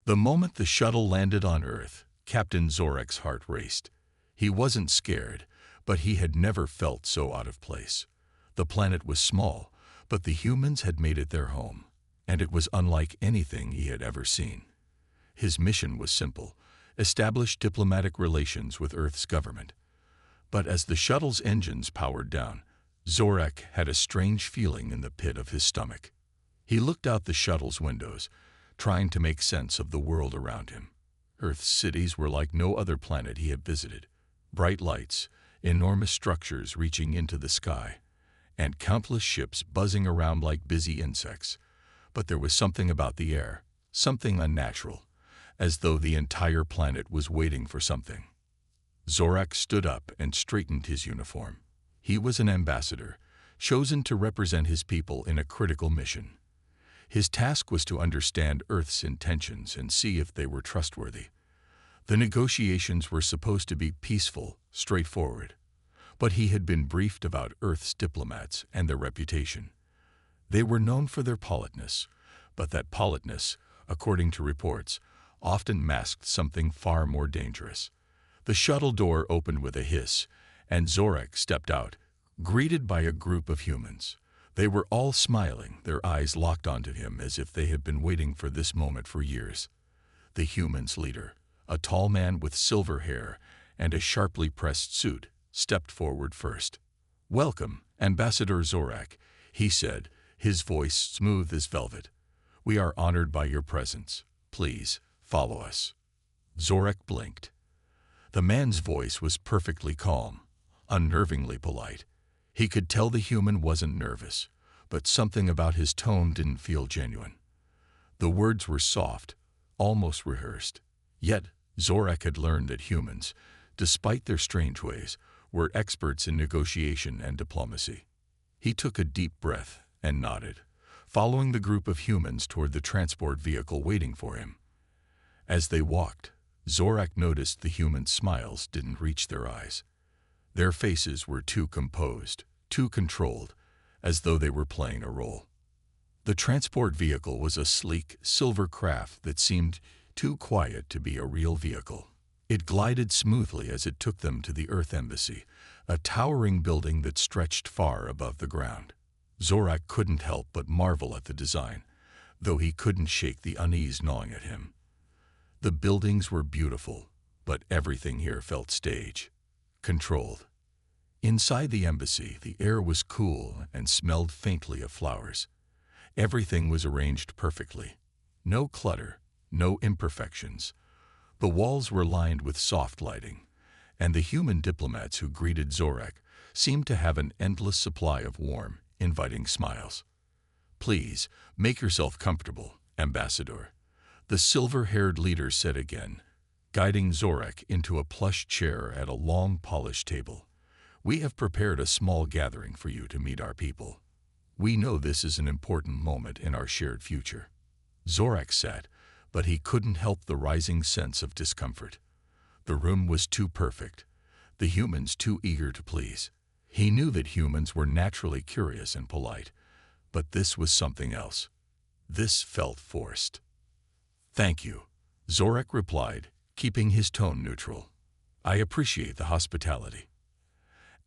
The moment the shuttle landed on Earth, Captain Zorek's heart raced. He wasn't scared, but he had never felt so out of place. The planet was small, but the humans had made it their home, and it was unlike anything he had ever seen. His mission was simple: establish diplomatic relations with Earth's government. But as the shuttle's engines powered down, Zorek had a strange feeling in the pit of his stomach. He looked out the shuttle's windows, trying to make sense of the world around him. Earth's cities were like no other planet he had visited. Bright lights, enormous structures reaching into the sky, and countless ships buzzing around like busy insects. But there was something about the air, something unnatural, as though the entire planet was waiting for something. Zorek stood up and straightened his uniform. He was an ambassador, chosen to represent his people in a critical mission. His task was to understand Earth's intentions and see if they were trustworthy. The negotiations were supposed to be peaceful, straightforward. But he had been briefed about Earth's diplomats and their reputation. They were known for their politeness, but that politeness, according to reports, often masked something far more dangerous. The shuttle door opened with a hiss, and Zorek stepped out, greeted by a group of humans. They were all smiling, their eyes locked onto him as if they had been waiting for this moment for years. The humans' leader, a tall man with silver hair and a sharply pressed suit, stepped forward first. "Welcome, Ambassador Zorek," he said, his voice smooth as velvet. "We are honored by your presence. Please, follow us." Zorek blinked. The man's voice was perfectly calm, unnervingly polite. He could tell the human wasn't nervous, but something about his tone didn't feel genuine. The words were soft, almost rehearsed. Yet, Zorek had learned that humans, despite their strange ways, were experts in negotiation and diplomacy. He took a deep breath and nodded, following the group of humans toward the transport vehicle waiting for him. As they walked, Zorek noticed the humans' smiles didn't reach their eyes. Their faces were too composed, too controlled, as though they were playing a role. The transport vehicle was a sleek, silver craft that seemed too quiet to be a real vehicle. It glided smoothly as it took them to the Earth Embassy, a towering building that stretched far above the ground. Zorek couldn't help but marvel at the design, though he couldn't shake the unease gnawing at him. The buildings were beautiful, but everything here felt staged, controlled. Inside the embassy, the air was cool and smelled faintly of flowers. Everything was arranged perfectly. No clutter, no imperfections. The walls were lined with soft lighting, and the human diplomats who greeted Zorek seemed to have an endless supply of warm, inviting smiles. "Please, make yourself comfortable, Ambassador," the silver-haired leader said again, guiding Zorek into a plush chair at a long, polished table. "We have prepared a small gathering for you to meet our people. We know this is an important moment in our shared future." Zorek sat, but he couldn't help the rising sense of discomfort. The room was too perfect, the humans too eager to please. He knew that humans were naturally curious and polite, but this was something else. This felt forced. "Thank you," Zorek replied, keeping his tone neutral. "I appreciate the hospitality."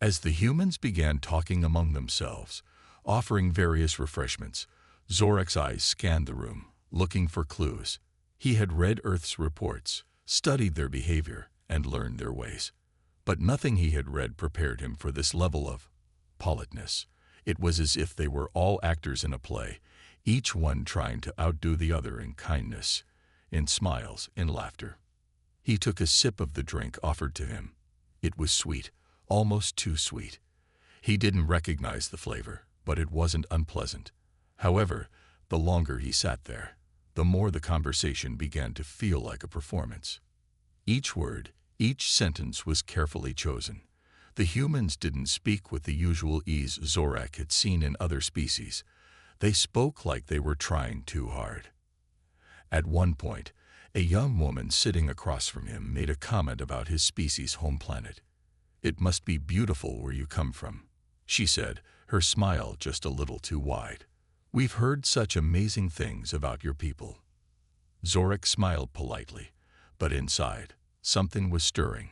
As the humans began talking among themselves, offering various refreshments, Zorek's eyes scanned the room, looking for clues. He had read Earth's reports, studied their behavior, and learned their ways. But nothing he had read prepared him for this level of politeness. It was as if they were all actors in a play, each one trying to outdo the other in kindness, in smiles, in laughter. He took a sip of the drink offered to him. It was sweet, almost too sweet. He didn't recognize the flavor, but it wasn't unpleasant. However, the longer he sat there, the more the conversation began to feel like a performance. Each word, each sentence was carefully chosen. The humans didn't speak with the usual ease Zorek had seen in other species. They spoke like they were trying too hard. At one point, a young woman sitting across from him made a comment about his species' home planet. "It must be beautiful where you come from," she said, her smile just a little too wide. "We've heard such amazing things about your people." Zorak smiled politely, but inside, something was stirring.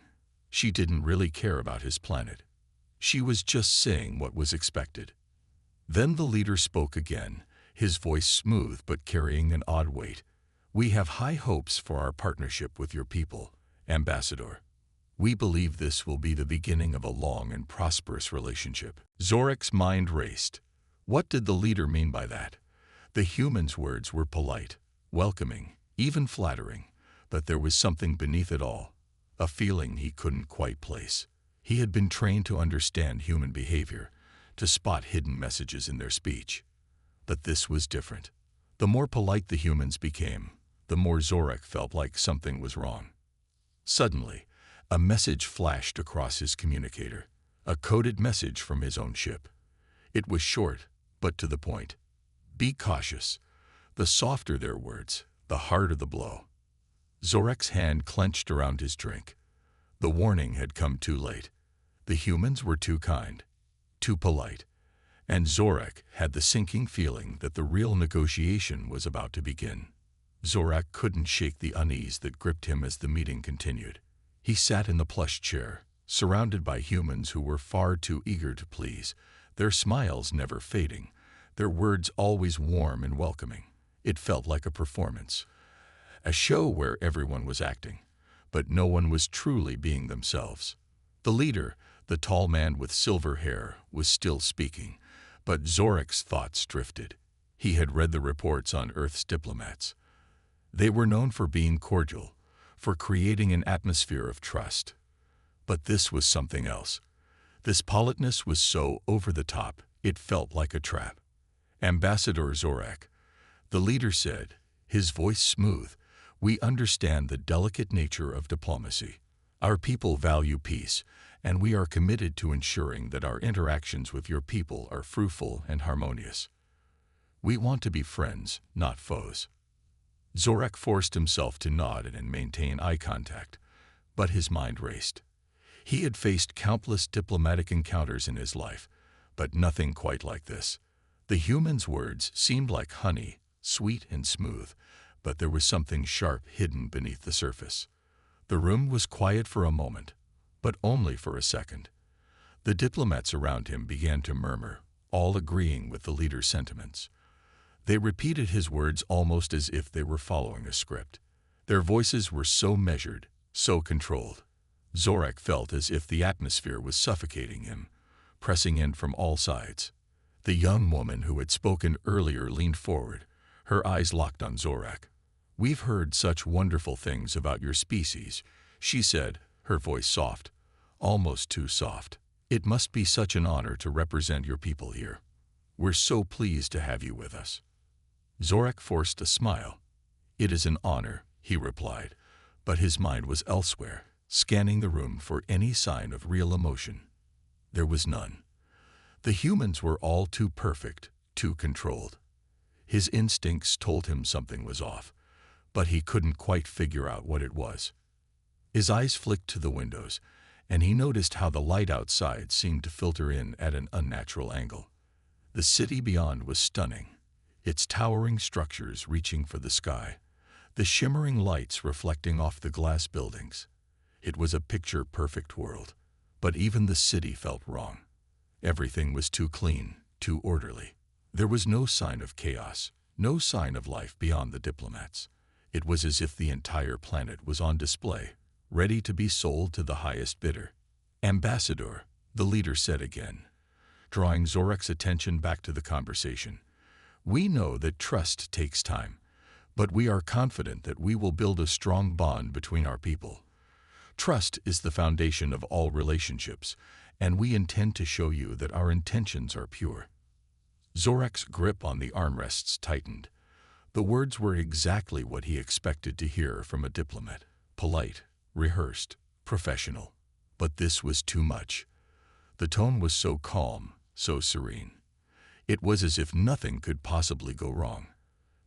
She didn't really care about his planet. She was just saying what was expected. Then the leader spoke again, his voice smooth but carrying an odd weight. "We have high hopes for our partnership with your people, Ambassador. We believe this will be the beginning of a long and prosperous relationship." Zorak's mind raced. What did the leader mean by that? The human's words were polite, welcoming, even flattering, but there was something beneath it all, a feeling he couldn't quite place. He had been trained to understand human behavior, to spot hidden messages in their speech. But this was different. The more polite the humans became, the more Zorak felt like something was wrong. Suddenly, a message flashed across his communicator, a coded message from his own ship. It was short, but to the point. "Be cautious." The softer their words, the harder the blow. Zorak's hand clenched around his drink. The warning had come too late. The humans were too kind, too polite, and Zorak had the sinking feeling that the real negotiation was about to begin. Zorak couldn't shake the unease that gripped him as the meeting continued. He sat in the plush chair, surrounded by humans who were far too eager to please, their smiles never fading, their words always warm and welcoming. It felt like a performance, a show where everyone was acting, but no one was truly being themselves. The leader, the tall man with silver hair, was still speaking, but Zorak's thoughts drifted. He had read the reports on Earth's diplomats. They were known for being cordial, for creating an atmosphere of trust. But this was something else. This politeness was so over the top, it felt like a trap. "Ambassador Zorak," the leader said, his voice smooth, "we understand the delicate nature of diplomacy. Our people value peace, and we are committed to ensuring that our interactions with your people are fruitful and harmonious. We want to be friends, not foes." Zorak forced himself to nod and maintain eye contact, but his mind raced. He had faced countless diplomatic encounters in his life, but nothing quite like this. The human's words seemed like honey, sweet and smooth, but there was something sharp hidden beneath the surface. The room was quiet for a moment, but only for a second. The diplomats around him began to murmur, all agreeing with the leader's sentiments. They repeated his words almost as if they were following a script. Their voices were so measured, so controlled. Zorak felt as if the atmosphere was suffocating him, pressing in from all sides. The young woman who had spoken earlier leaned forward, her eyes locked on Zorak. "We've heard such wonderful things about your species," she said, her voice soft, almost too soft. "It must be such an honor to represent your people here. We're so pleased to have you with us." Zorak forced a smile. "It is an honor," he replied, but his mind was elsewhere, scanning the room for any sign of real emotion. There was none. The humans were all too perfect, too controlled. His instincts told him something was off, but he couldn't quite figure out what it was. His eyes flicked to the windows, and he noticed how the light outside seemed to filter in at an unnatural angle. The city beyond was stunning, its towering structures reaching for the sky, the shimmering lights reflecting off the glass buildings. It was a picture-perfect world, but even the city felt wrong. Everything was too clean, too orderly. There was no sign of chaos, no sign of life beyond the diplomats. It was as if the entire planet was on display, ready to be sold to the highest bidder. "Ambassador," the leader said again, drawing Zorak's attention back to the conversation. "We know that trust takes time, but we are confident that we will build a strong bond between our people. Trust is the foundation of all relationships, and we intend to show you that our intentions are pure." Zorak's grip on the armrests tightened. The words were exactly what he expected to hear from a diplomat: polite, rehearsed, professional. But this was too much. The tone was so calm, so serene. It was as if nothing could possibly go wrong.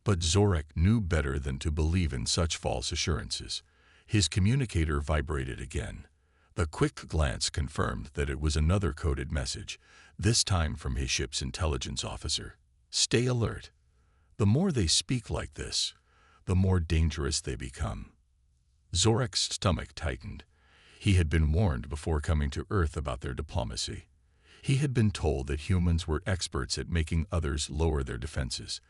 But Zorak knew better than to believe in such false assurances. His communicator vibrated again. The quick glance confirmed that it was another coded message, this time from his ship's intelligence officer. "Stay alert. The more they speak like this, the more dangerous they become. Zorek's stomach tightened. He had been warned before coming to Earth about their diplomacy. He had been told that humans were experts at making others lower their defenses.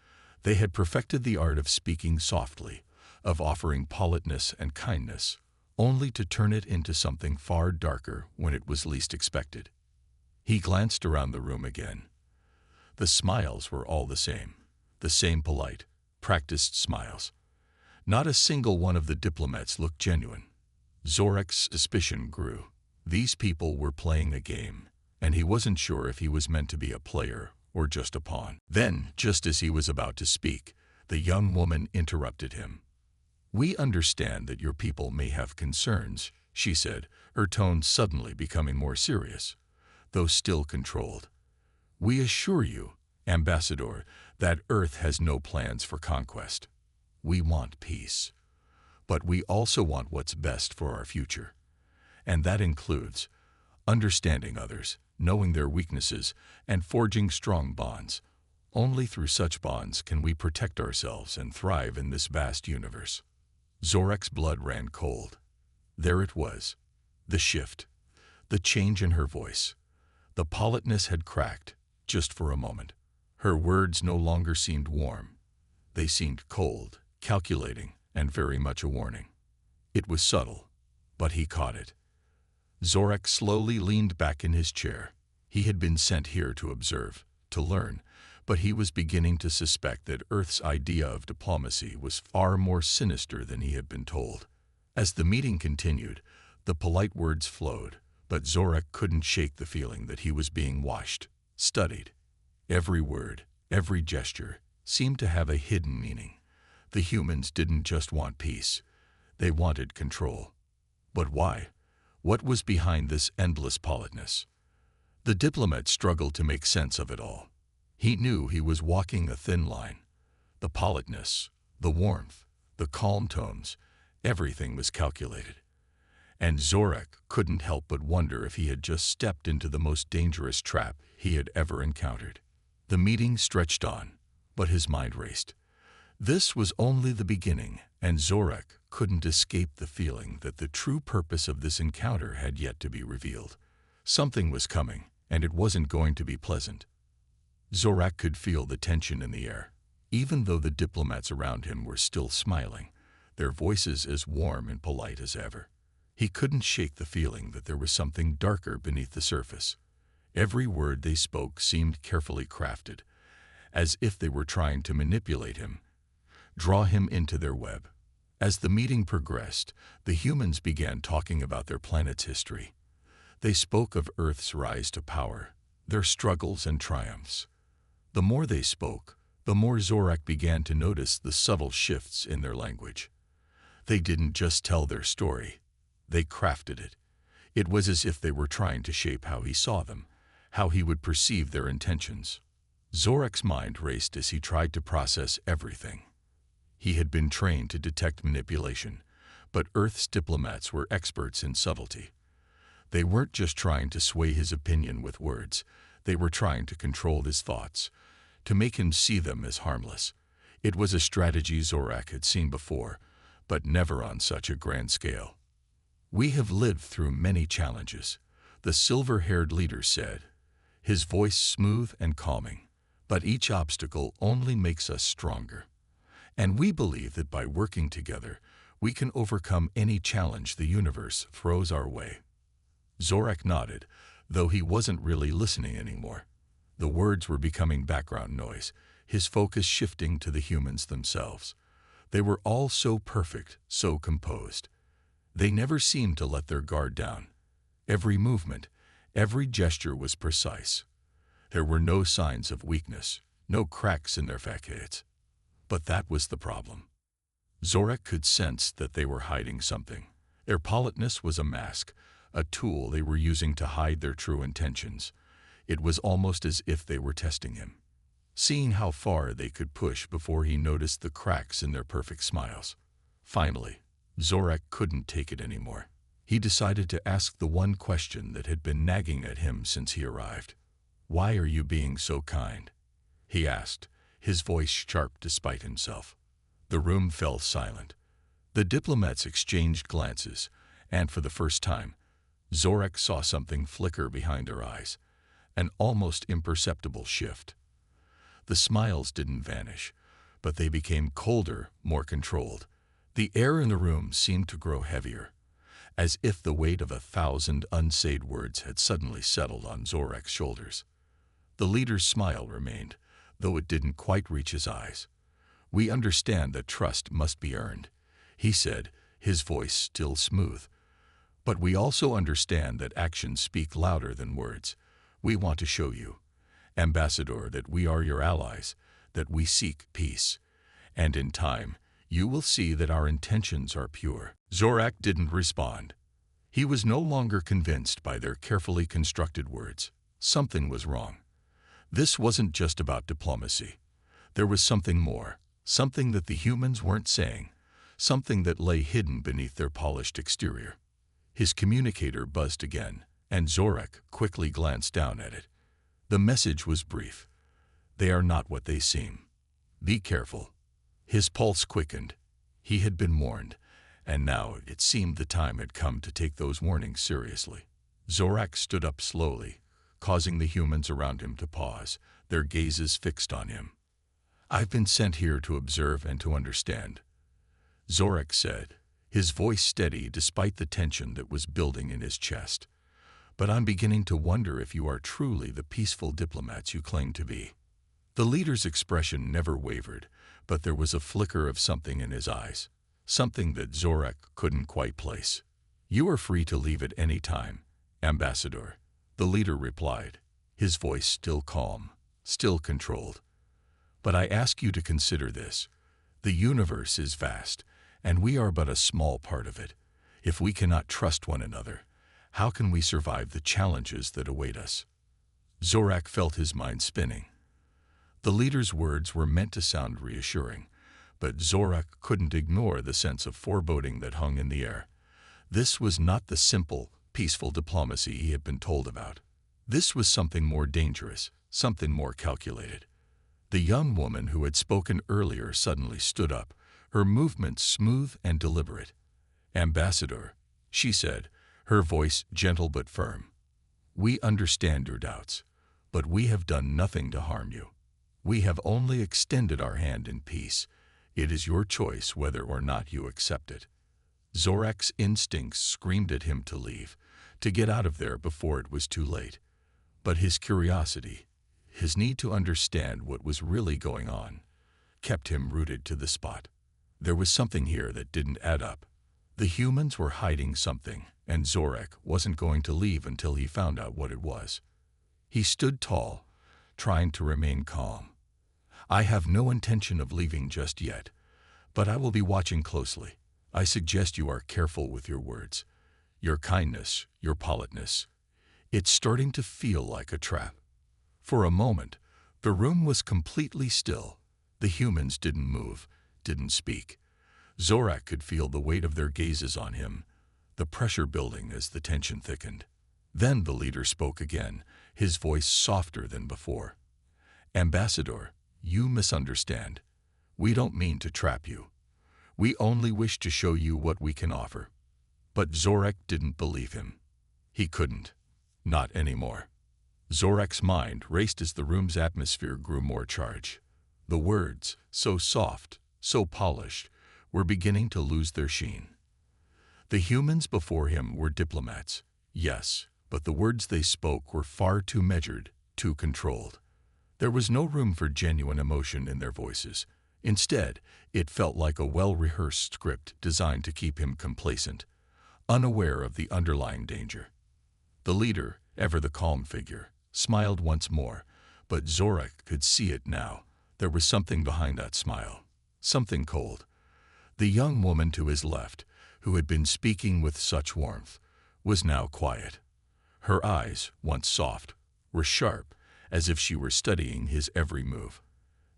They had perfected the art of speaking softly, of offering politeness and kindness, only to turn it into something far darker when it was least expected. He glanced around the room again. The smiles were all the same polite, practiced smiles. Not a single one of the diplomats looked genuine. Zorek's suspicion grew. These people were playing a game, and he wasn't sure if he was meant to be a player or just a pawn. Then, just as he was about to speak, the young woman interrupted him. "We understand that your people may have concerns," she said, her tone suddenly becoming more serious, though still controlled. "We assure you, Ambassador, that Earth has no plans for conquest. We want peace. But we also want what's best for our future. And that includes understanding others, knowing their weaknesses, and forging strong bonds. Only through such bonds can we protect ourselves and thrive in this vast universe." Zorek's blood ran cold. There it was, the shift, the change in her voice. The politeness had cracked, just for a moment. Her words no longer seemed warm. They seemed cold, calculating, and very much a warning. It was subtle, but he caught it. Zorek slowly leaned back in his chair. He had been sent here to observe, to learn, but he was beginning to suspect that Earth's idea of diplomacy was far more sinister than he had been told. As the meeting continued, the polite words flowed, but Zorek couldn't shake the feeling that he was being watched, studied. Every word, every gesture, seemed to have a hidden meaning. The humans didn't just want peace. They wanted control. But why? What was behind this endless politeness? The diplomat struggled to make sense of it all. He knew he was walking a thin line. The politeness, the warmth, the calm tones, everything was calculated. And Zorek couldn't help but wonder if he had just stepped into the most dangerous trap he had ever encountered. The meeting stretched on, but his mind raced. This was only the beginning, and Zorek couldn't escape the feeling that the true purpose of this encounter had yet to be revealed. Something was coming, and it wasn't going to be pleasant. Zorek could feel the tension in the air, even though the diplomats around him were still smiling, their voices as warm and polite as ever. He couldn't shake the feeling that there was something darker beneath the surface. Every word they spoke seemed carefully crafted, as if they were trying to manipulate him, draw him into their web. As the meeting progressed, the humans began talking about their planet's history. They spoke of Earth's rise to power, their struggles and triumphs. The more they spoke, the more Zorek began to notice the subtle shifts in their language. They didn't just tell their story, they crafted it. It was as if they were trying to shape how he saw them, how he would perceive their intentions. Zorek's mind raced as he tried to process everything. He had been trained to detect manipulation, but Earth's diplomats were experts in subtlety. They weren't just trying to sway his opinion with words, they were trying to control his thoughts, to make him see them as harmless. It was a strategy Zorek had seen before, but never on such a grand scale. "We have lived through many challenges," the silver-haired leader said, his voice smooth and calming. "But each obstacle only makes us stronger. And we believe that by working together, we can overcome any challenge the universe throws our way." Zorek nodded, though he wasn't really listening anymore. The words were becoming background noise, his focus shifting to the humans themselves. They were all so perfect, so composed. They never seemed to let their guard down. Every movement, every gesture was precise. There were no signs of weakness, no cracks in their facades. But that was the problem. Zorek could sense that they were hiding something. Their politeness was a mask, a tool they were using to hide their true intentions. It was almost as if they were testing him, seeing how far they could push before he noticed the cracks in their perfect smiles. Finally, Zorek couldn't take it anymore. He decided to ask the one question that had been nagging at him since he arrived. "Why are you being so kind?" he asked, his voice sharp despite himself. The room fell silent. The diplomats exchanged glances, and for the first time, Zorak saw something flicker behind their eyes, an almost imperceptible shift. The smiles didn't vanish, but they became colder, more controlled. The air in the room seemed to grow heavier, as if the weight of 1,000 unsaid words had suddenly settled on Zorak's shoulders. The leader's smile remained, though it didn't quite reach his eyes. "We understand that trust must be earned," he said, his voice still smooth. "But we also understand that actions speak louder than words. We want to show you, Ambassador, that we are your allies, that we seek peace. And in time, you will see that our intentions are pure." Zorak didn't respond. He was no longer convinced by their carefully constructed words. Something was wrong. This wasn't just about diplomacy. There was something more, something that the humans weren't saying, something that lay hidden beneath their polished exterior. His communicator buzzed again, and Zorak quickly glanced down at it. The message was brief. "They are not what they seem. Be careful." His pulse quickened. He had been warned, and now it seemed the time had come to take those warnings seriously. Zorak stood up slowly, causing the humans around him to pause, their gazes fixed on him. "I've been sent here to observe and to understand," Zorak said, his voice steady despite the tension that was building in his chest. "But I'm beginning to wonder if you are truly the peaceful diplomats you claim to be." The leader's expression never wavered, but there was a flicker of something in his eyes, something that Zorak couldn't quite place. "You are free to leave at any time, Ambassador," the leader replied, his voice still calm, still controlled. "But I ask you to consider this. The universe is vast, and we are but a small part of it. If we cannot trust one another, how can we survive the challenges that await us?" Zorak felt his mind spinning. The leader's words were meant to sound reassuring, but Zorak couldn't ignore the sense of foreboding that hung in the air. This was not the simple, peaceful diplomacy he had been told about. This was something more dangerous, something more calculated. The young woman who had spoken earlier suddenly stood up, her movements smooth and deliberate. "Ambassador," she said, her voice gentle but firm, "we understand your doubts, but we have done nothing to harm you. We have only extended our hand in peace. It is your choice whether or not you accept it." Zorak's instincts screamed at him to leave, to get out of there before it was too late. But his curiosity, his need to understand what was really going on, kept him rooted to the spot. There was something here that didn't add up. The humans were hiding something, and Zorak wasn't going to leave until he found out what it was. He stood tall, trying to remain calm. "I have no intention of leaving just yet, but I will be watching closely. I suggest you are careful with your words, your kindness, your politeness. It's starting to feel like a trap." For a moment, the room was completely still. The humans didn't move, didn't speak. Zorak could feel the weight of their gazes on him, the pressure building as the tension thickened. Then the leader spoke again, his voice softer than before. "Ambassador, you misunderstand. We don't mean to trap you. We only wish to show you what we can offer." But Zorak didn't believe him. He couldn't. Not anymore. Zorak's mind raced as the room's atmosphere grew more charged. The words, so soft, so polished, were beginning to lose their sheen. The humans before him were diplomats, yes, but the words they spoke were far too measured, too controlled. There was no room for genuine emotion in their voices. Instead, it felt like a well-rehearsed script designed to keep him complacent, unaware of the underlying danger. The leader, ever the calm figure, smiled once more, but Zorak could see it now. There was something behind that smile, something cold. The young woman to his left, who had been speaking with such warmth, was now quiet. Her eyes, once soft, were sharp, as if she were studying his every move.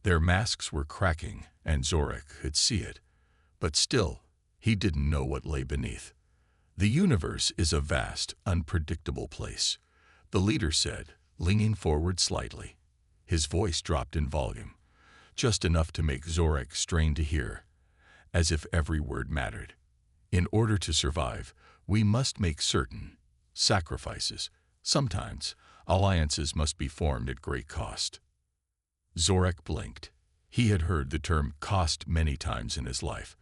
Their masks were cracking, and Zorak could see it. But still, he didn't know what lay beneath. "The universe is a vast, unpredictable place," the leader said, leaning forward slightly. His voice dropped in volume, just enough to make Zorak strain to hear. as if every word mattered. In order to survive, we must make certain sacrifices. Sometimes, alliances must be formed at great cost. Zorak blinked. He had heard the term cost many times in his life,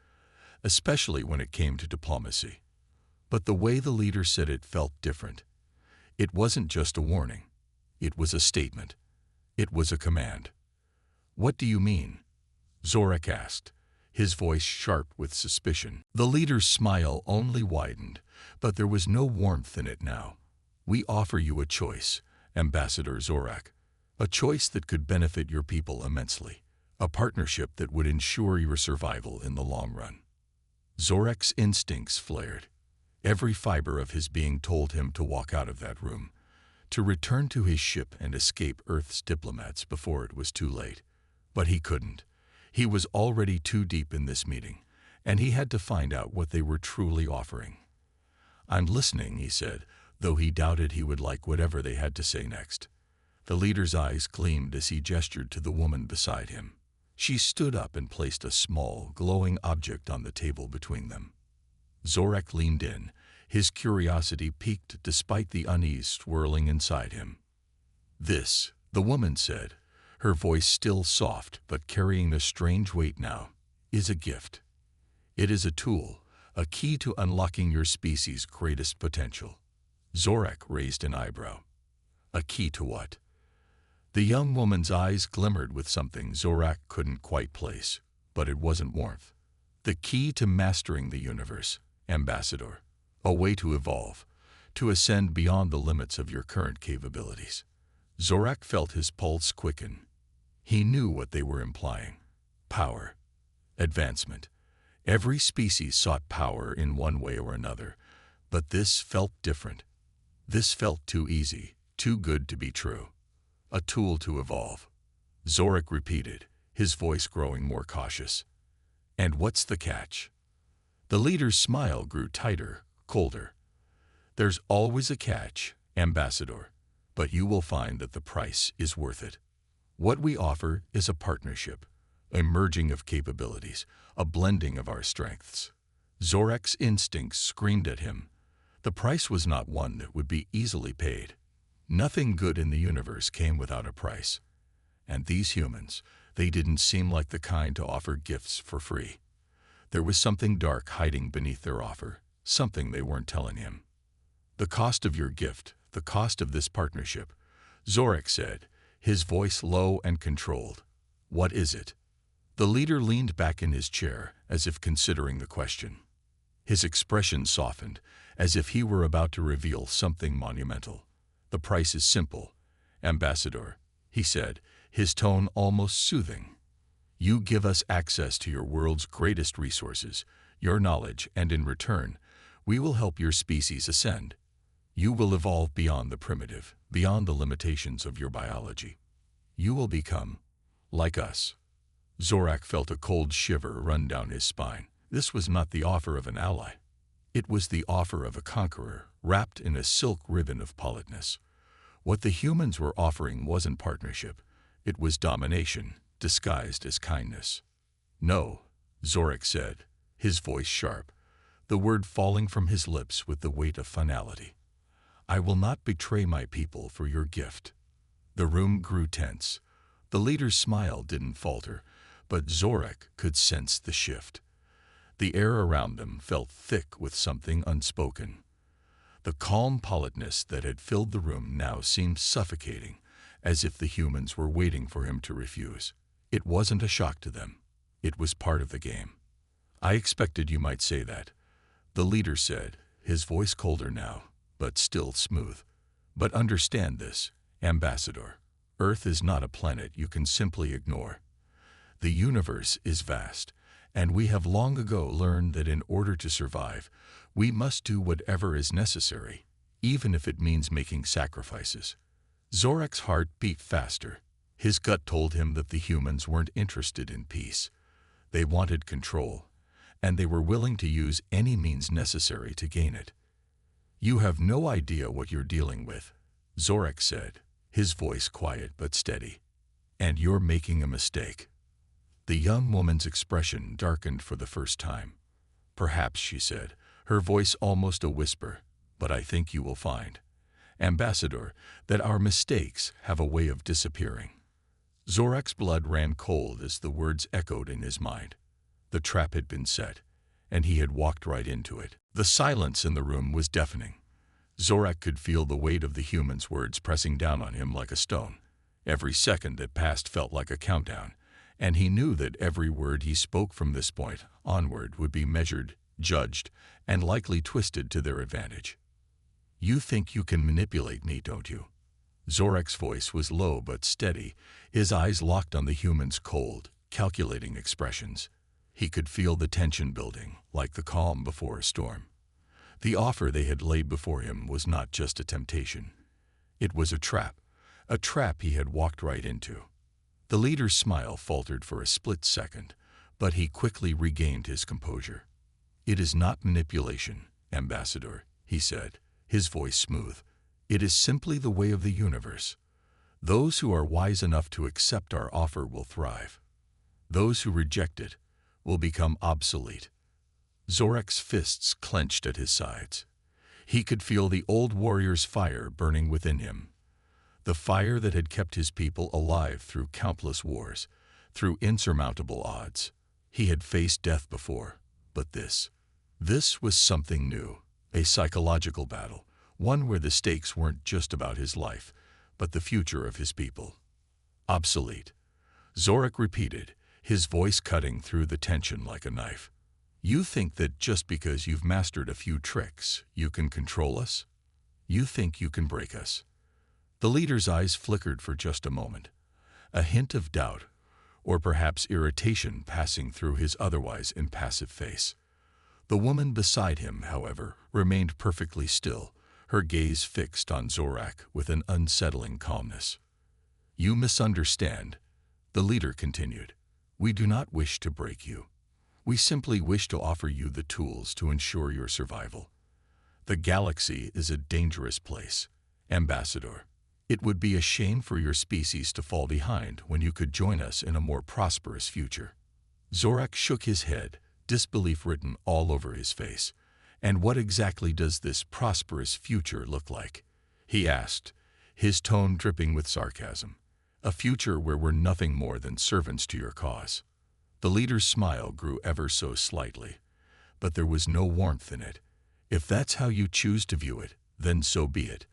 especially when it came to diplomacy. But the way the leader said it felt different. It wasn't just a warning. It was a statement. It was a command. "What do you mean?" Zorak asked, his voice sharp with suspicion. The leader's smile only widened, but there was no warmth in it now. "We offer you a choice, Ambassador Zorak, a choice that could benefit your people immensely, a partnership that would ensure your survival in the long run." Zorak's instincts flared. Every fiber of his being told him to walk out of that room, to return to his ship and escape Earth's diplomats before it was too late. But he couldn't. He was already too deep in this meeting, and he had to find out what they were truly offering. "I'm listening," he said, though he doubted he would like whatever they had to say next. The leader's eyes gleamed as he gestured to the woman beside him. She stood up and placed a small, glowing object on the table between them. Zorak leaned in, his curiosity piqued despite the unease swirling inside him. "This," the woman said, her voice still soft but carrying a strange weight now, "is a gift. It is a tool, a key to unlocking your species' greatest potential." Zorak raised an eyebrow. "A key to what?" The young woman's eyes glimmered with something Zorak couldn't quite place, but it wasn't warmth. "The key to mastering the universe, Ambassador. A way to evolve, to ascend beyond the limits of your current capabilities." Zorak felt his pulse quicken. He knew what they were implying. Power. Advancement. Every species sought power in one way or another, but this felt different. This felt too easy, too good to be true. A tool to evolve. Zorak repeated, his voice growing more cautious. "And what's the catch?" The leader's smile grew tighter, colder. "There's always a catch, Ambassador, but you will find that the price is worth it. What we offer is a partnership, a merging of capabilities, a blending of our strengths." Zorak's instincts screamed at him. The price was not one that would be easily paid. Nothing good in the universe came without a price. And these humans, they didn't seem like the kind to offer gifts for free. There was something dark hiding beneath their offer, something they weren't telling him. "The cost of your gift, the cost of this partnership," Zorak said, his voice low and controlled. "What is it?" The leader leaned back in his chair, as if considering the question. His expression softened, as if he were about to reveal something monumental. "The price is simple, Ambassador," he said, his tone almost soothing. "You give us access to your world's greatest resources, your knowledge, and in return, we will help your species ascend. You will evolve beyond the primitive, beyond the limitations of your biology. You will become like us." Zorak felt a cold shiver run down his spine. This was not the offer of an ally. It was the offer of a conqueror, wrapped in a silk ribbon of politeness. What the humans were offering wasn't partnership. It was domination, disguised as kindness. "No," Zorak said, his voice sharp, the word falling from his lips with the weight of finality. "I will not betray my people for your gift." The room grew tense. The leader's smile didn't falter, but Zorak could sense the shift. The air around them felt thick with something unspoken. The calm politeness that had filled the room now seemed suffocating, as if the humans were waiting for him to refuse. It wasn't a shock to them. It was part of the game. "I expected you might say that," the leader said, his voice colder now, but still smooth. "But understand this, Ambassador. Earth is not a planet you can simply ignore. The universe is vast, and we have long ago learned that in order to survive, we must do whatever is necessary, even if it means making sacrifices." Zorak's heart beat faster. His gut told him that the humans weren't interested in peace. They wanted control, and they were willing to use any means necessary to gain it. "You have no idea what you're dealing with," Zorak said, his voice quiet but steady. "And you're making a mistake." The young woman's expression darkened for the first time. "Perhaps," she said, her voice almost a whisper, "but I think you will find, Ambassador, that our mistakes have a way of disappearing." Zorak's blood ran cold as the words echoed in his mind. The trap had been set, and he had walked right into it. The silence in the room was deafening. Zorak could feel the weight of the human's words pressing down on him like a stone. Every second that passed felt like a countdown, and he knew that every word he spoke from this point onward would be measured, judged, and likely twisted to their advantage. "You think you can manipulate me, don't you?" Zorak's voice was low but steady, his eyes locked on the human's cold, calculating expressions. He could feel the tension building, like the calm before a storm. The offer they had laid before him was not just a temptation. It was a trap he had walked right into. The leader's smile faltered for a split second, but he quickly regained his composure. "It is not manipulation, Ambassador," he said, his voice smooth. "It is simply the way of the universe. Those who are wise enough to accept our offer will thrive. Those who reject it will become obsolete." Zorak's fists clenched at his sides. He could feel the old warrior's fire burning within him. The fire that had kept his people alive through countless wars, through insurmountable odds. He had faced death before, but this was something new, a psychological battle, one where the stakes weren't just about his life, but the future of his people. "Obsolete," Zorak repeated, his voice cutting through the tension like a knife. "You think that just because you've mastered a few tricks, you can control us? You think you can break us?" The leader's eyes flickered for just a moment, a hint of doubt, or perhaps irritation passing through his otherwise impassive face. The woman beside him, however, remained perfectly still, her gaze fixed on Zorak with an unsettling calmness. "You misunderstand," the leader continued. "We do not wish to break you. We simply wish to offer you the tools to ensure your survival. The galaxy is a dangerous place, Ambassador. It would be a shame for your species to fall behind when you could join us in a more prosperous future." Zorak shook his head, disbelief written all over his face. "And what exactly does this prosperous future look like?" he asked, his tone dripping with sarcasm. "A future where we're nothing more than servants to your cause." The leader's smile grew ever so slightly, but there was no warmth in it. "If that's how you choose to view it, then so be it.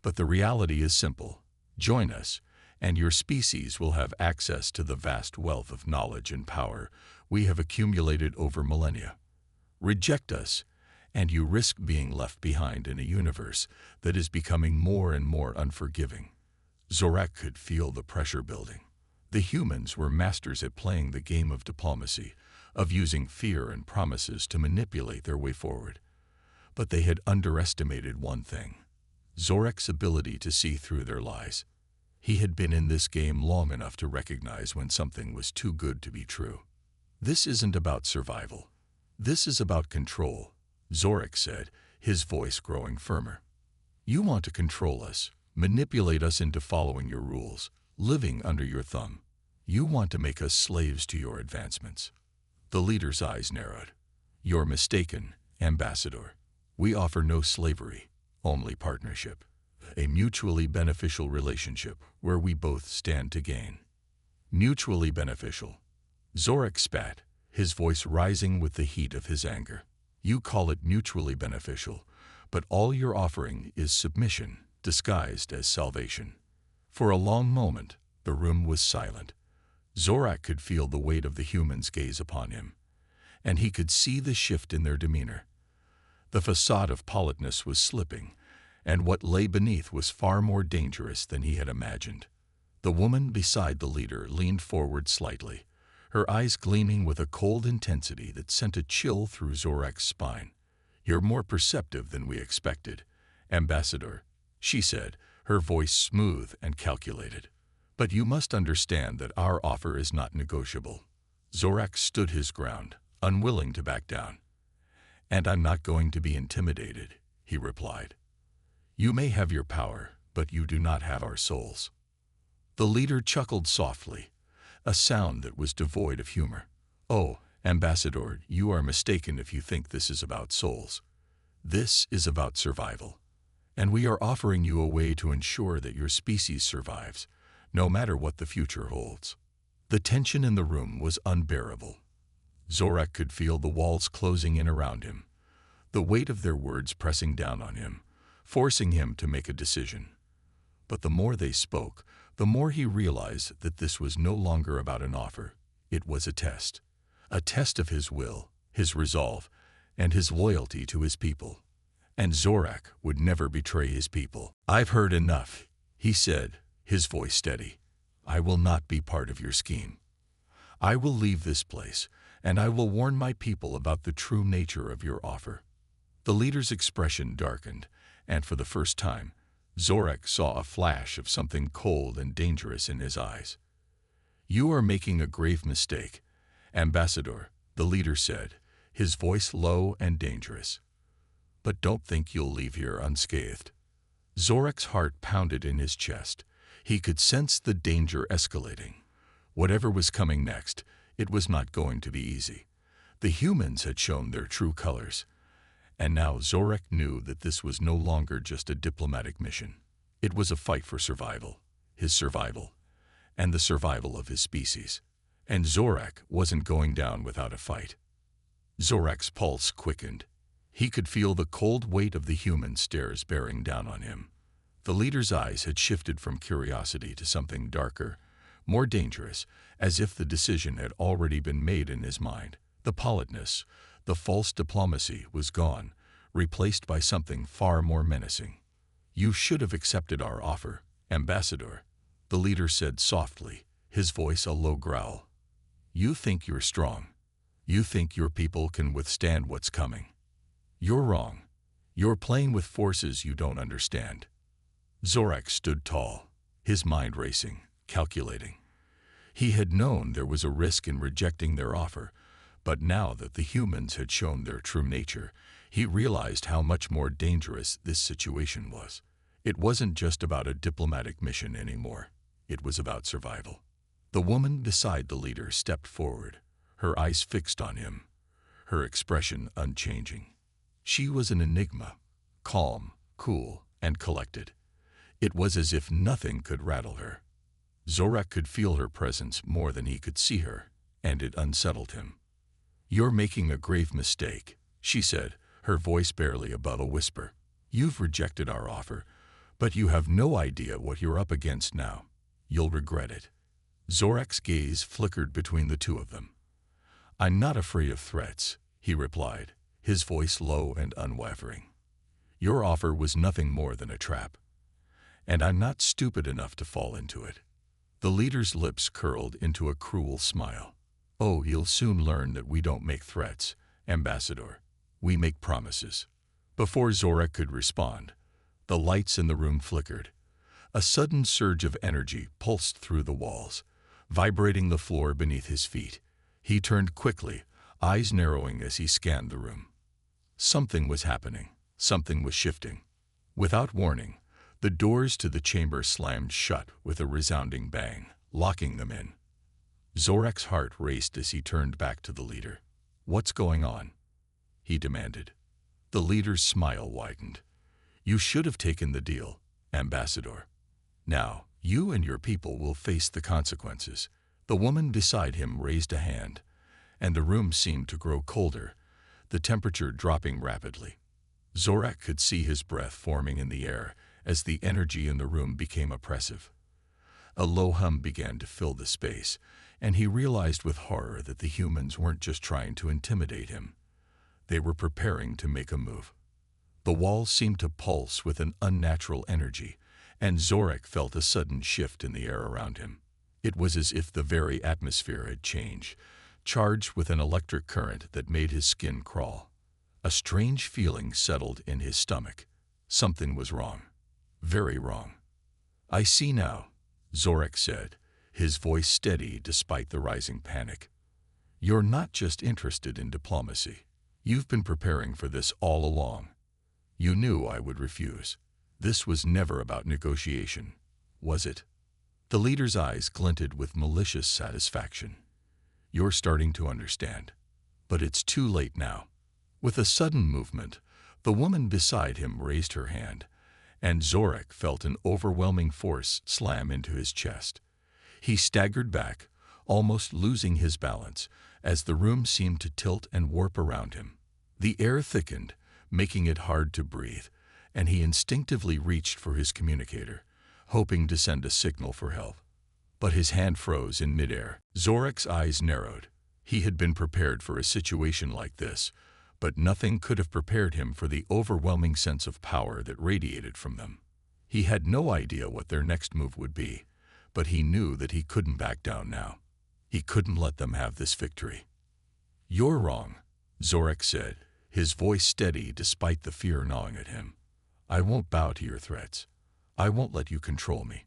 But the reality is simple. Join us, and your species will have access to the vast wealth of knowledge and power we have accumulated over millennia. Reject us, and you risk being left behind in a universe that is becoming more and more unforgiving." Zorak could feel the pressure building. The humans were masters at playing the game of diplomacy, of using fear and promises to manipulate their way forward. But they had underestimated one thing: Zorak's ability to see through their lies. He had been in this game long enough to recognize when something was too good to be true. "This isn't about survival. This is about control," Zorak said, his voice growing firmer. "You want to control us, manipulate us into following your rules, living under your thumb. You want to make us slaves to your advancements." The leader's eyes narrowed. "You're mistaken, Ambassador. We offer no slavery, only partnership. A mutually beneficial relationship where we both stand to gain." "Mutually beneficial." Zorak spat, his voice rising with the heat of his anger. "You call it mutually beneficial, but all you're offering is submission disguised as salvation." For a long moment, the room was silent. Zorak could feel the weight of the humans' gaze upon him, and he could see the shift in their demeanor. The facade of politeness was slipping, and what lay beneath was far more dangerous than he had imagined. The woman beside the leader leaned forward slightly, her eyes gleaming with a cold intensity that sent a chill through Zorak's spine. "You're more perceptive than we expected, Ambassador," she said, her voice smooth and calculated. "But you must understand that our offer is not negotiable." Zorak stood his ground, unwilling to back down. "And I'm not going to be intimidated," he replied. "You may have your power, but you do not have our souls." The leader chuckled softly, a sound that was devoid of humor. "Oh, Ambassador, you are mistaken if you think this is about souls. This is about survival. And we are offering you a way to ensure that your species survives, no matter what the future holds." The tension in the room was unbearable. Zorak could feel the walls closing in around him, the weight of their words pressing down on him, forcing him to make a decision. But the more they spoke, the more he realized that this was no longer about an offer. It was a test of his will, his resolve, and his loyalty to his people. And Zorak would never betray his people. "I've heard enough," he said, his voice steady. "I will not be part of your scheme. I will leave this place, and I will warn my people about the true nature of your offer." The leader's expression darkened, and for the first time, Zorak saw a flash of something cold and dangerous in his eyes. "You are making a grave mistake, Ambassador," the leader said, his voice low and dangerous. "But don't think you'll leave here unscathed." Zorak's heart pounded in his chest. He could sense the danger escalating. Whatever was coming next, it was not going to be easy. The humans had shown their true colors, and now Zorak knew that this was no longer just a diplomatic mission. It was a fight for survival, his survival, and the survival of his species. And Zorak wasn't going down without a fight. Zorak's pulse quickened. He could feel the cold weight of the human stares bearing down on him. The leader's eyes had shifted from curiosity to something darker, more dangerous, as if the decision had already been made in his mind. The politeness, the false diplomacy was gone, replaced by something far more menacing. "You should have accepted our offer, Ambassador," the leader said softly, his voice a low growl. "You think you're strong. You think your people can withstand what's coming. You're wrong. You're playing with forces you don't understand." Zorak stood tall, his mind racing, calculating. He had known there was a risk in rejecting their offer, but now that the humans had shown their true nature, he realized how much more dangerous this situation was. It wasn't just about a diplomatic mission anymore. It was about survival. The woman beside the leader stepped forward, her eyes fixed on him, her expression unchanging. She was an enigma, calm, cool, and collected. It was as if nothing could rattle her. Zorak could feel her presence more than he could see her, and it unsettled him. "You're making a grave mistake," she said, her voice barely above a whisper. "You've rejected our offer, but you have no idea what you're up against now. You'll regret it." Zorak's gaze flickered between the two of them. "I'm not afraid of threats," he replied, his voice low and unwavering. "Your offer was nothing more than a trap, and I'm not stupid enough to fall into it." The leader's lips curled into a cruel smile. "Oh, you'll soon learn that we don't make threats, Ambassador. We make promises." Before Zorak could respond, the lights in the room flickered. A sudden surge of energy pulsed through the walls, vibrating the floor beneath his feet. He turned quickly, eyes narrowing as he scanned the room. Something was happening. Something was shifting. Without warning, the doors to the chamber slammed shut with a resounding bang, locking them in. Zorak's heart raced as he turned back to the leader. "What's going on?" he demanded. The leader's smile widened. "You should have taken the deal, Ambassador. Now, you and your people will face the consequences." The woman beside him raised a hand, and the room seemed to grow colder, the temperature dropping rapidly. Zorak could see his breath forming in the air as the energy in the room became oppressive. A low hum began to fill the space, and he realized with horror that the humans weren't just trying to intimidate him. They were preparing to make a move. The walls seemed to pulse with an unnatural energy, and Zorak felt a sudden shift in the air around him. It was as if the very atmosphere had changed, charged with an electric current that made his skin crawl. A strange feeling settled in his stomach. Something was wrong. Very wrong. "I see now," Zorak said, his voice steady despite the rising panic. "You're not just interested in diplomacy. You've been preparing for this all along. You knew I would refuse. This was never about negotiation, was it?" The leader's eyes glinted with malicious satisfaction. "You're starting to understand. But it's too late now." With a sudden movement, the woman beside him raised her hand, and Zorak felt an overwhelming force slam into his chest. He staggered back, almost losing his balance, as the room seemed to tilt and warp around him. The air thickened, making it hard to breathe, and he instinctively reached for his communicator, hoping to send a signal for help. But his hand froze in midair. Zorak's eyes narrowed. He had been prepared for a situation like this, but nothing could have prepared him for the overwhelming sense of power that radiated from them. He had no idea what their next move would be, but he knew that he couldn't back down now. He couldn't let them have this victory. "You're wrong," Zorak said, his voice steady despite the fear gnawing at him. "I won't bow to your threats. I won't let you control me,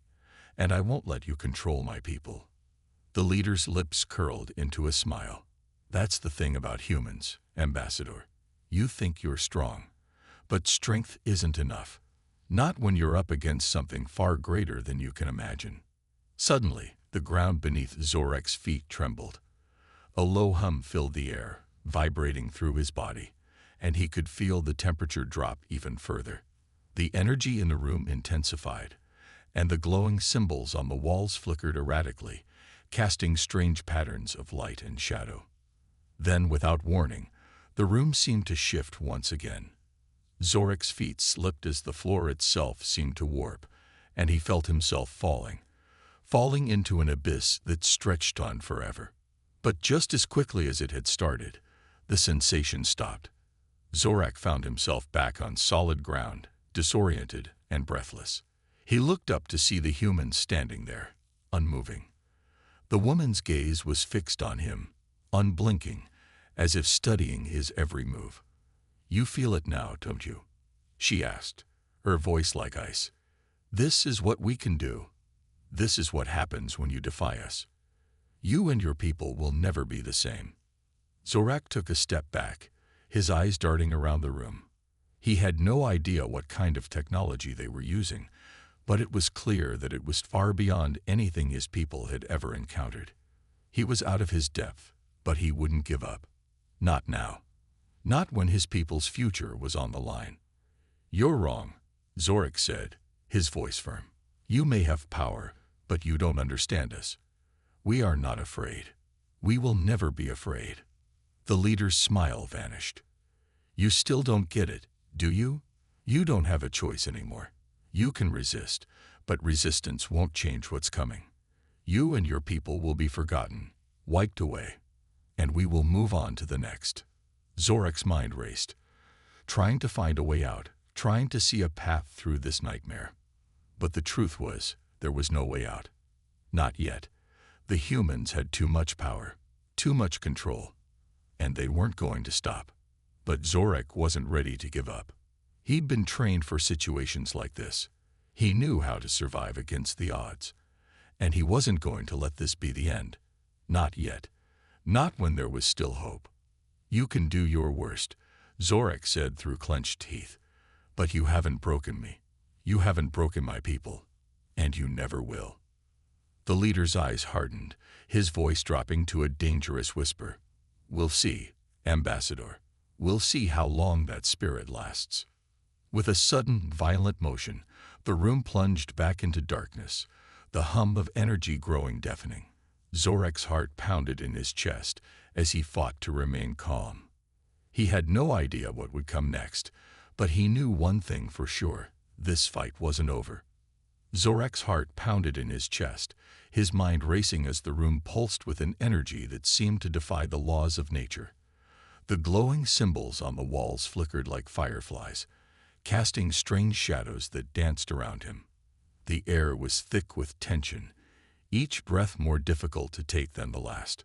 and I won't let you control my people." The leader's lips curled into a smile. "That's the thing about humans, Ambassador. You think you're strong, but strength isn't enough. Not when you're up against something far greater than you can imagine." Suddenly, the ground beneath Zorak's feet trembled. A low hum filled the air, vibrating through his body, and he could feel the temperature drop even further. The energy in the room intensified, and the glowing symbols on the walls flickered erratically, casting strange patterns of light and shadow. Then, without warning, the room seemed to shift once again. Zorak's feet slipped as the floor itself seemed to warp, and he felt himself falling into an abyss that stretched on forever. But just as quickly as it had started, the sensation stopped. Zorak found himself back on solid ground, disoriented and breathless. He looked up to see the humans standing there, unmoving. The woman's gaze was fixed on him, unblinking, as if studying his every move. "You feel it now, don't you?" she asked, her voice like ice. "This is what we can do. This is what happens when you defy us. You and your people will never be the same." Zorak took a step back, his eyes darting around the room. He had no idea what kind of technology they were using, but it was clear that it was far beyond anything his people had ever encountered. He was out of his depth, but he wouldn't give up. Not now. Not when his people's future was on the line. "You're wrong," Zorak said, his voice firm. "You may have power, but you don't understand us. We are not afraid. We will never be afraid." The leader's smile vanished. "You still don't get it, do you? You don't have a choice anymore. You can resist, but resistance won't change what's coming. You and your people will be forgotten, wiped away, and we will move on to the next." Zorak's mind raced, trying to find a way out, trying to see a path through this nightmare. But the truth was, there was no way out. Not yet. The humans had too much power, too much control, and they weren't going to stop. But Zorak wasn't ready to give up. He'd been trained for situations like this. He knew how to survive against the odds. And he wasn't going to let this be the end. Not yet. Not when there was still hope. "You can do your worst," Zorak said through clenched teeth. "But you haven't broken me. You haven't broken my people. And you never will." The leader's eyes hardened, his voice dropping to a dangerous whisper. "We'll see, Ambassador. We'll see how long that spirit lasts." With a sudden, violent motion, the room plunged back into darkness, the hum of energy growing deafening. Zorak's heart pounded in his chest as he fought to remain calm. He had no idea what would come next, but he knew one thing for sure: this fight wasn't over. Zorak's heart pounded in his chest, his mind racing as the room pulsed with an energy that seemed to defy the laws of nature. The glowing symbols on the walls flickered like fireflies, casting strange shadows that danced around him. The air was thick with tension, each breath more difficult to take than the last.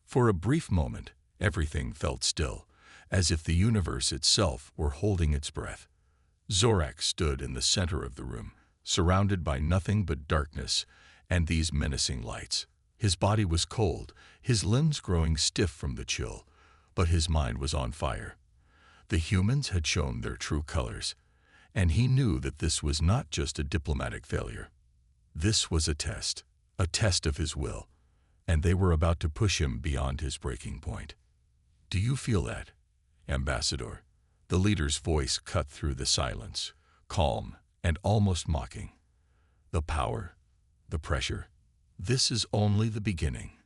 For a brief moment, everything felt still, as if the universe itself were holding its breath. Zorak stood in the center of the room, surrounded by nothing but darkness and these menacing lights. His body was cold, his limbs growing stiff from the chill, but his mind was on fire. The humans had shown their true colors, and he knew that this was not just a diplomatic failure. This was a test. a test of his will, and they were about to push him beyond his breaking point. "Do you feel that, Ambassador?" The leader's voice cut through the silence, calm and almost mocking. "The power, the pressure, this is only the beginning."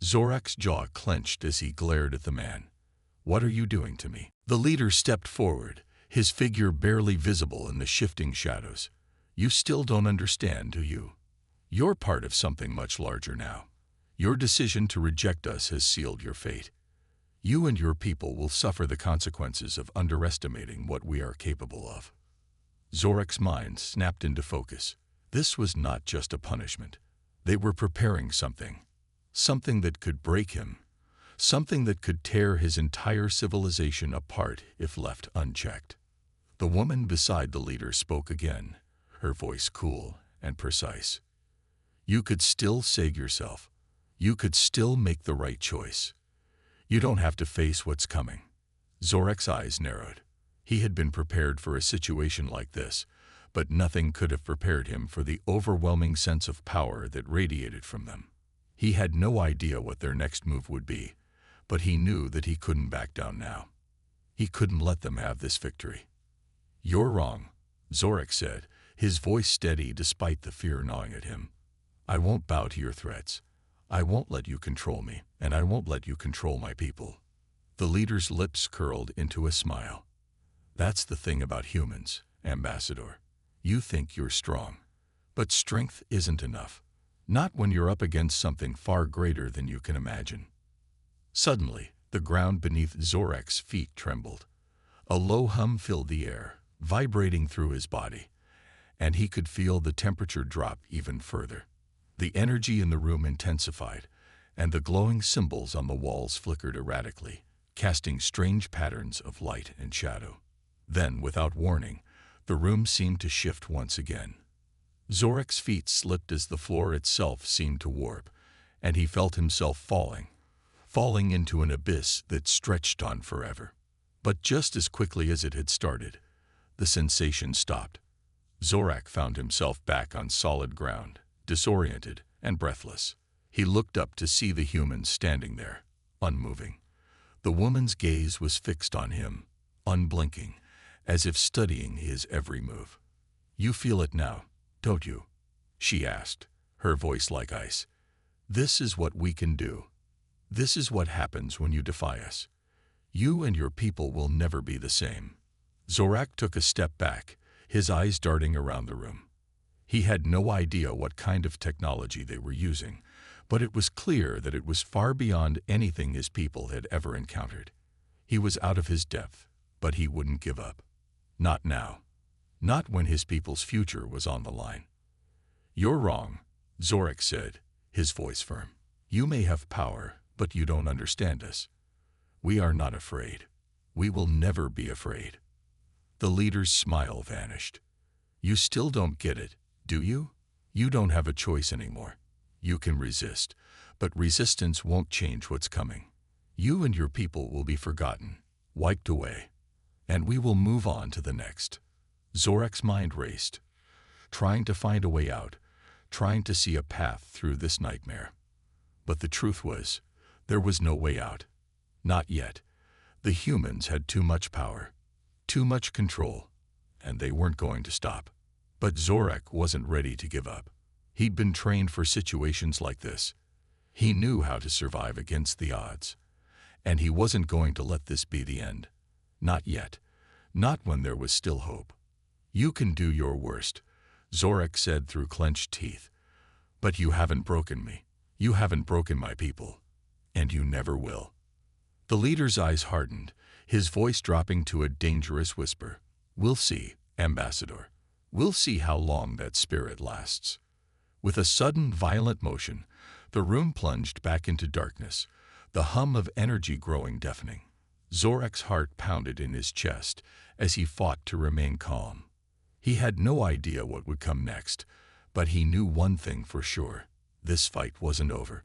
Zorak's jaw clenched as he glared at the man. "What are you doing to me?" The leader stepped forward, his figure barely visible in the shifting shadows. "You still don't understand, do you? You're part of something much larger now. Your decision to reject us has sealed your fate. You and your people will suffer the consequences of underestimating what we are capable of." Zorak's mind snapped into focus. This was not just a punishment. They were preparing something. Something that could break him. Something that could tear his entire civilization apart if left unchecked. The woman beside the leader spoke again, her voice cool and precise. "You could still save yourself. You could still make the right choice. You don't have to face what's coming." Zorak's eyes narrowed. He had been prepared for a situation like this, but nothing could have prepared him for the overwhelming sense of power that radiated from them. He had no idea what their next move would be, but he knew that he couldn't back down now. He couldn't let them have this victory. "You're wrong," Zorak said, his voice steady despite the fear gnawing at him. "I won't bow to your threats. I won't let you control me, and I won't let you control my people." The leader's lips curled into a smile. "That's the thing about humans, Ambassador. You think you're strong. But strength isn't enough. Not when you're up against something far greater than you can imagine." Suddenly, the ground beneath Zorak's feet trembled. A low hum filled the air, vibrating through his body, and he could feel the temperature drop even further. The energy in the room intensified, and the glowing symbols on the walls flickered erratically, casting strange patterns of light and shadow. Then, without warning, the room seemed to shift once again. Zorak's feet slipped as the floor itself seemed to warp, and he felt himself falling into an abyss that stretched on forever. But just as quickly as it had started, the sensation stopped. Zorak found himself back on solid ground, disoriented and breathless. He looked up to see the humans standing there, unmoving. The woman's gaze was fixed on him, unblinking, as if studying his every move. "You feel it now, don't you?" she asked, her voice like ice. "This is what we can do. This is what happens when you defy us. You and your people will never be the same." Zorak took a step back, his eyes darting around the room. He had no idea what kind of technology they were using, but it was clear that it was far beyond anything his people had ever encountered. He was out of his depth, but he wouldn't give up. Not now. Not when his people's future was on the line. "You're wrong," Zorak said, his voice firm. "You may have power, but you don't understand us. We are not afraid. We will never be afraid." The leader's smile vanished. "You still don't get it, do you? You don't have a choice anymore. You can resist, but resistance won't change what's coming. You and your people will be forgotten, wiped away, and we will move on to the next." Zorak's mind raced, trying to find a way out, trying to see a path through this nightmare. But the truth was, there was no way out. Not yet. The humans had too much power, too much control, and they weren't going to stop. But Zorak wasn't ready to give up. He'd been trained for situations like this. He knew how to survive against the odds. And he wasn't going to let this be the end. Not yet. Not when there was still hope. "You can do your worst," Zorak said through clenched teeth. "But you haven't broken me. You haven't broken my people. And you never will." The leader's eyes hardened, his voice dropping to a dangerous whisper. "We'll see, Ambassador. We'll see how long that spirit lasts." With a sudden, violent motion, the room plunged back into darkness, the hum of energy growing deafening. Zorak's heart pounded in his chest as he fought to remain calm. He had no idea what would come next, but he knew one thing for sure: this fight wasn't over.